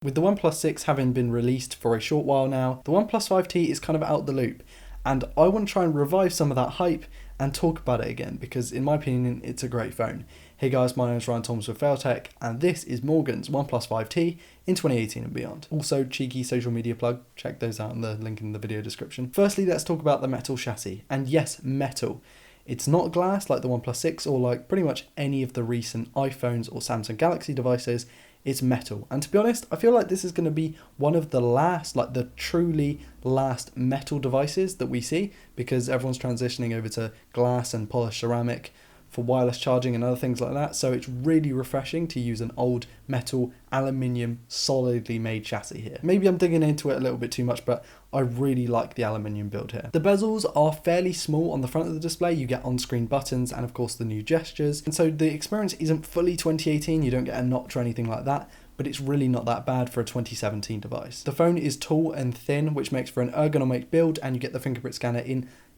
With the OnePlus 6 having been released for a short while now, the OnePlus 5T is kind of out the loop, and I want to try and revive some of that hype and talk about it again, because in my opinion it's a great phone. Hey guys, my name is Ryan Thomas with Failtech, and this is Morgan's OnePlus 5T in 2018 and beyond. Also, cheeky social media plug, check those out in the link in the video description. Firstly, let's talk about the metal chassis, and yes, metal. It's not glass like the OnePlus 6 or like pretty much any of the recent iPhones or Samsung Galaxy devices. It's metal, and to be honest, I feel like this is going to be one of the last, like the truly last metal devices that we see, because everyone's transitioning over to glass and polished ceramic for wireless charging and other things like that. So it's really refreshing to use an old metal aluminium solidly made chassis here. Maybe I'm digging into it a little bit too much, but I really like the aluminium build here. The bezels are fairly small on the front of the display. You get on-screen buttons and of course the new gestures, and so the experience isn't fully 2018. You don't get a notch or anything like that, but it's really not that bad for a 2017 device. The phone is tall and thin, which makes for an ergonomic build, and you get the fingerprint scanner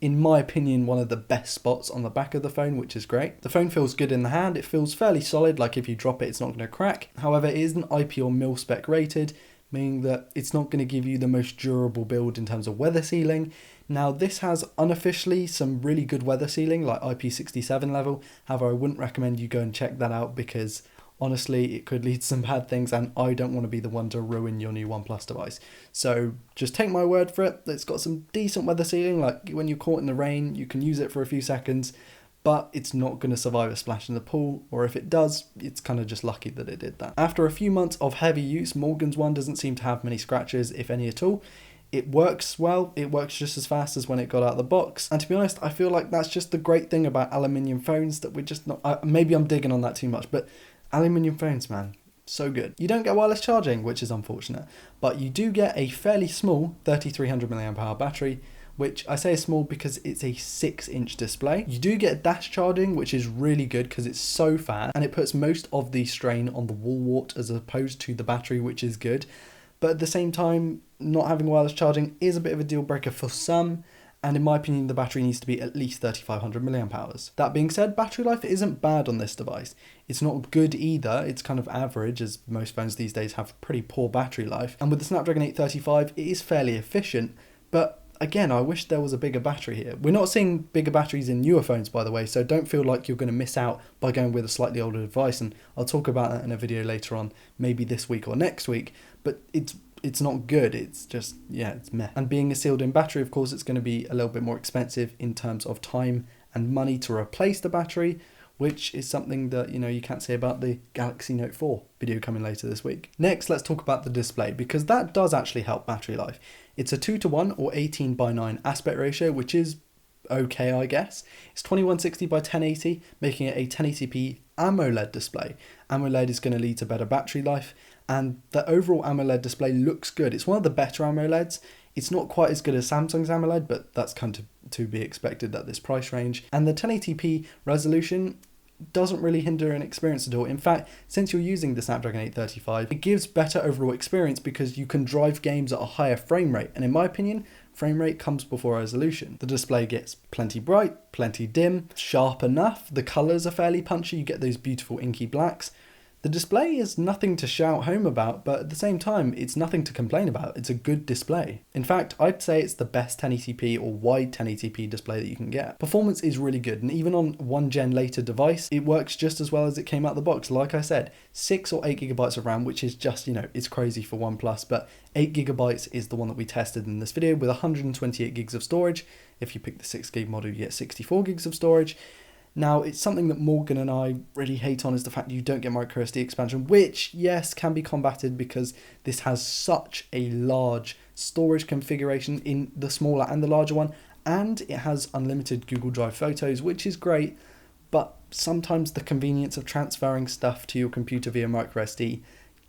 in my opinion, one of the best spots on the back of the phone, which is great. The phone feels good in the hand. It feels fairly solid, like if you drop it, it's not going to crack. However, it isn't IP or mil spec rated, meaning that it's not going to give you the most durable build in terms of weather sealing. Now, this has unofficially some really good weather sealing, like IP67 level. However, I wouldn't recommend you go and check that out, because honestly, it could lead to some bad things, and I don't want to be the one to ruin your new OnePlus device. So just take my word for it. It's got some decent weather sealing, like when you're caught in the rain, you can use it for a few seconds, but it's not going to survive a splash in the pool, or if it does, it's kind of just lucky that it did that. After a few months of heavy use, Morgan's one doesn't seem to have many scratches, if any at all. It works well, it works just as fast as when it got out of the box. And to be honest, I feel like that's just the great thing about aluminium phones, that we're just not, maybe I'm digging on that too much, but aluminium phones, man, so good. You don't get wireless charging, which is unfortunate, but you do get a fairly small 3300 mAh battery, which I say is small because it's a 6-inch display. You do get dash charging, which is really good because it's so fast, and it puts most of the strain on the wall wart as opposed to the battery, which is good. But at the same time, not having wireless charging is a bit of a deal breaker for some, and in my opinion, the battery needs to be at least 3500 mAh. That being said, battery life isn't bad on this device. It's not good either, it's kind of average, as most phones these days have pretty poor battery life. And with the Snapdragon 835, it is fairly efficient, but again, I wish there was a bigger battery here. We're not seeing bigger batteries in newer phones, by the way, so don't feel like you're going to miss out by going with a slightly older device, and I'll talk about that in a video later on, maybe this week or next week, but it's not good, it's just, yeah, it's meh. And being a sealed in battery, of course, it's going to be a little bit more expensive in terms of time and money to replace the battery, which is something that, you know, you can't say about the Galaxy Note 4 video coming later this week. Next, let's talk about the display, because that does actually help battery life. It's a 2:1 or 18:9 aspect ratio, which is okay, I guess. It's 2160 by 1080, making it a 1080p AMOLED display. AMOLED is going to lead to better battery life, and the overall AMOLED display looks good. It's one of the better AMOLEDs. It's not quite as good as Samsung's AMOLED, but that's kind of to be expected at this price range. And the 1080p resolution doesn't really hinder an experience at all. In fact, since you're using the Snapdragon 835, it gives better overall experience because you can drive games at a higher frame rate. And in my opinion, frame rate comes before resolution. The display gets plenty bright, plenty dim, sharp enough. The colors are fairly punchy. You get those beautiful inky blacks. The display is nothing to shout home about, but at the same time, it's nothing to complain about. It's a good display. In fact, I'd say it's the best 1080p or wide 1080p display that you can get. Performance is really good, and even on one gen later device, it works just as well as it came out the box. Like I said, 6 or 8 gigabytes of RAM, which is just, you know, it's crazy for OnePlus, but 8 gigabytes is the one that we tested in this video with 128 gigs of storage. If you pick the 6 gig model, you get 64 gigs of storage. Now, it's something that Morgan and I really hate on, is the fact that you don't get microSD expansion, which, yes, can be combated because this has such a large storage configuration in the smaller and the larger one, and it has unlimited Google Drive photos, which is great, but sometimes the convenience of transferring stuff to your computer via microSD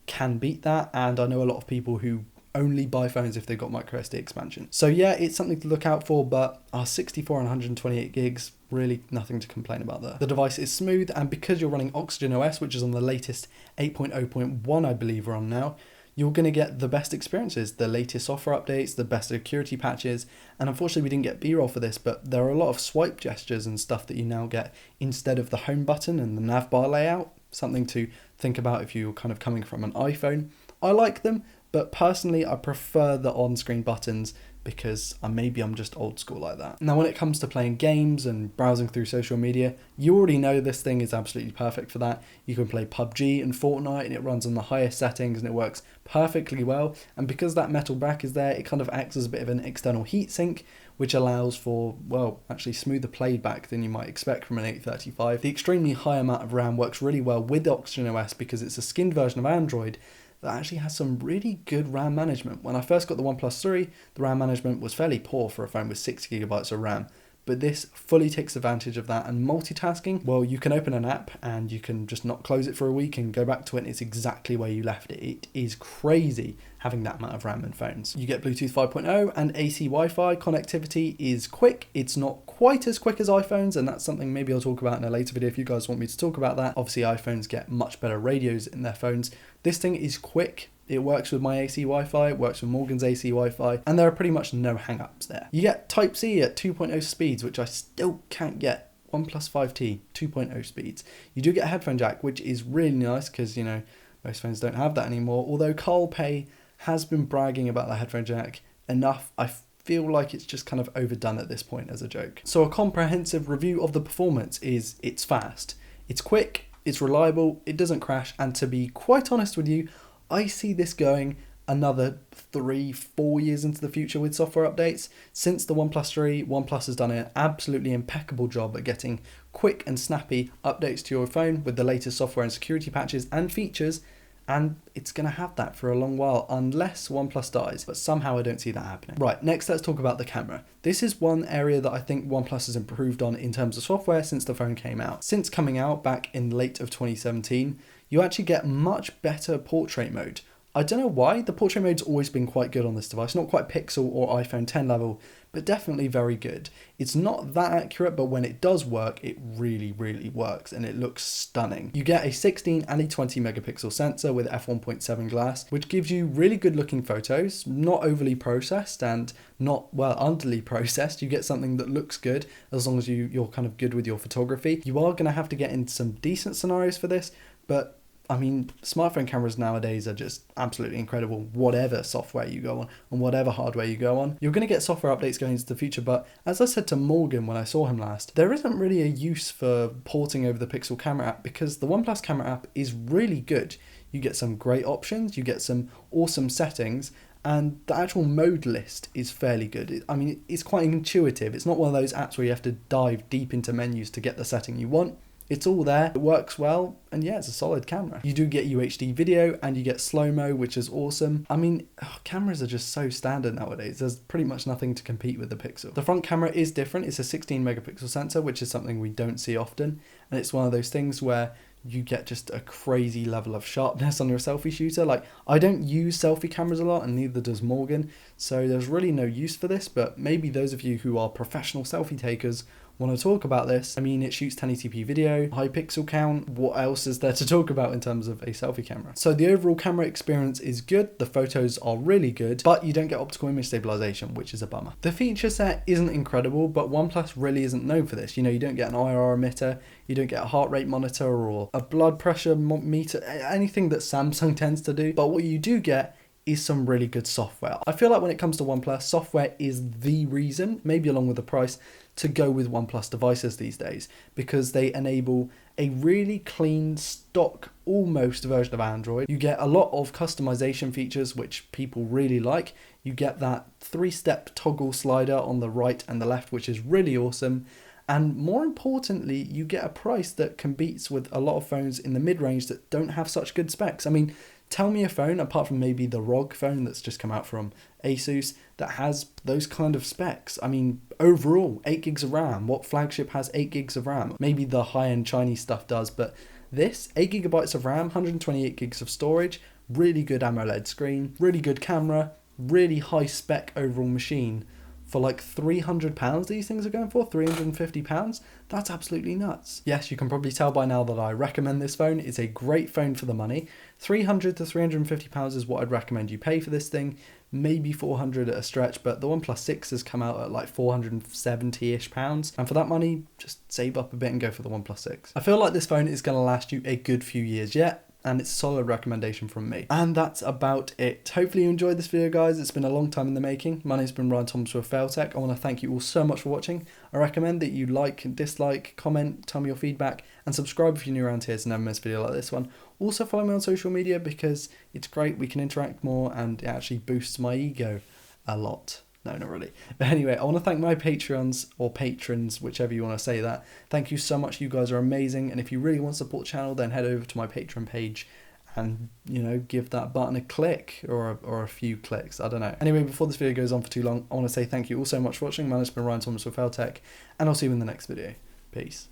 can beat that, and I know a lot of people who only buy phones if they've got microSD expansion. So yeah, it's something to look out for, but our 64 and 128 gigs, really nothing to complain about there. The device is smooth, and because you're running Oxygen OS, which is on the latest 8.0.1, I believe we're on now, you're going to get the best experiences, the latest software updates, the best security patches, and unfortunately we didn't get B-roll for this, but there are a lot of swipe gestures and stuff that you now get instead of the home button and the nav bar layout, something to think about if you're kind of coming from an iPhone. I like them, but personally I prefer the on-screen buttons because maybe I'm just old school like that. Now when it comes to playing games and browsing through social media, you already know this thing is absolutely perfect for that. You can play PUBG and Fortnite and it runs on the highest settings and it works perfectly well. And because that metal back is there, it kind of acts as a bit of an external heatsink, which allows for, well, actually smoother playback than you might expect from an 835. The extremely high amount of RAM works really well with Oxygen OS because it's a skinned version of Android that actually has some really good RAM management. When I first got the OnePlus 3, the RAM management was fairly poor for a phone with 6GB of RAM, but this fully takes advantage of that. And multitasking, well, you can open an app and you can just not close it for a week and go back to it and it's exactly where you left it. It is crazy having that amount of RAM in phones. You get Bluetooth 5.0 and AC Wi-Fi. Connectivity is quick. It's not quite as quick as iPhones, and that's something maybe I'll talk about in a later video if you guys want me to talk about that. Obviously iPhones get much better radios in their phones. This thing is quick. It works with my AC Wi-Fi, it works with Morgan's AC Wi-Fi, and there are pretty much no hang-ups there. You get Type-C at 2.0 speeds, which I still can't get. OnePlus 5T, 2.0 speeds. You do get a headphone jack, which is really nice because, you know, most phones don't have that anymore. Although Carl Pei has been bragging about the headphone jack enough, I feel like it's just kind of overdone at this point as a joke. So a comprehensive review of the performance is it's fast, it's quick, it's reliable, it doesn't crash, and to be quite honest with you, I see this going another 3-4 years into the future with software updates. Since the OnePlus 3, OnePlus has done an absolutely impeccable job at getting quick and snappy updates to your phone with the latest software and security patches and features, and it's going to have that for a long while unless OnePlus dies, but somehow I don't see that happening. Right, next let's talk about the camera. This is one area that I think OnePlus has improved on in terms of software since the phone came out. Since coming out back in late of 2017, you actually get much better portrait mode. I don't know why, the portrait mode's always been quite good on this device, not quite Pixel or iPhone 10 level, but definitely very good. It's not that accurate, but when it does work, it really, really works and it looks stunning. You get a 16 and a 20 megapixel sensor with f1.7 glass, which gives you really good looking photos, not overly processed and not, well, underly processed. You get something that looks good as long as you're kind of good with your photography. You are going to have to get into some decent scenarios for this, but I mean, smartphone cameras nowadays are just absolutely incredible, whatever software you go on and whatever hardware you go on. You're going to get software updates going into the future, but as I said to Morgan when I saw him last, there isn't really a use for porting over the Pixel camera app because the OnePlus camera app is really good. You get some great options, you get some awesome settings, and the actual mode list is fairly good. I mean, it's quite intuitive. It's not one of those apps where you have to dive deep into menus to get the setting you want. It's all there, it works well, and yeah, it's a solid camera. You do get UHD video and you get slow-mo, which is awesome. I mean, cameras are just so standard nowadays. There's pretty much nothing to compete with the Pixel. The front camera is different. It's a 16 megapixel sensor, which is something we don't see often. And it's one of those things where you get just a crazy level of sharpness on your selfie shooter. Like, I don't use selfie cameras a lot and neither does Morgan, so there's really no use for this, but maybe those of you who are professional selfie takers want to talk about this. I mean, it shoots 1080p video, high pixel count. What else is there to talk about in terms of a selfie camera? So the overall camera experience is good. The photos are really good, but you don't get optical image stabilization, which is a bummer. The feature set isn't incredible, but OnePlus really isn't known for this. You know, you don't get an IR emitter, you don't get a heart rate monitor or a blood pressure meter, anything that Samsung tends to do. But what you do get is some really good software. I feel like when it comes to OnePlus, software is the reason, maybe along with the price, to go with OnePlus devices these days, because they enable a really clean stock almost version of Android. You get a lot of customization features which people really like. You get that 3-step toggle slider on the right and the left, which is really awesome. And more importantly, you get a price that competes with a lot of phones in the mid-range that don't have such good specs. I mean, tell me a phone, apart from maybe the ROG phone that's just come out from Asus, that has those kind of specs. I mean, overall, 8 gigs of RAM. What flagship has 8 gigs of RAM? Maybe the high-end Chinese stuff does, but this, 8 gigabytes of RAM, 128 gigs of storage, really good AMOLED screen, really good camera, really high-spec overall machine. For like £300 these things are going for, £350, that's absolutely nuts. Yes, you can probably tell by now that I recommend this phone. It's a great phone for the money. £300 to £350 is what I'd recommend you pay for this thing. Maybe £400 at a stretch, but the OnePlus 6 has come out at like £470-ish. And for that money, just save up a bit and go for the OnePlus 6. I feel like this phone is going to last you a good few years yet, and it's a solid recommendation from me. And that's about it. Hopefully you enjoyed this video, guys. It's been a long time in the making. My name's been Ryan Thomas with Failtech. I want to thank you all so much for watching. I recommend that you like, dislike, comment, tell me your feedback, and subscribe if you're new around here to never miss a video like this one. Also follow me on social media because it's great, we can interact more, and it actually boosts my ego a lot. No, not really. But anyway, I want to thank my Patreons, or patrons, whichever you want to say that. Thank you so much. You guys are amazing. And if you really want to support the channel, then head over to my Patreon page and, you know, give that button a click or a few clicks. I don't know. Anyway, before this video goes on for too long, I want to say thank you all so much for watching. My name's been Ryan Thomas with Failtech, and I'll see you in the next video. Peace.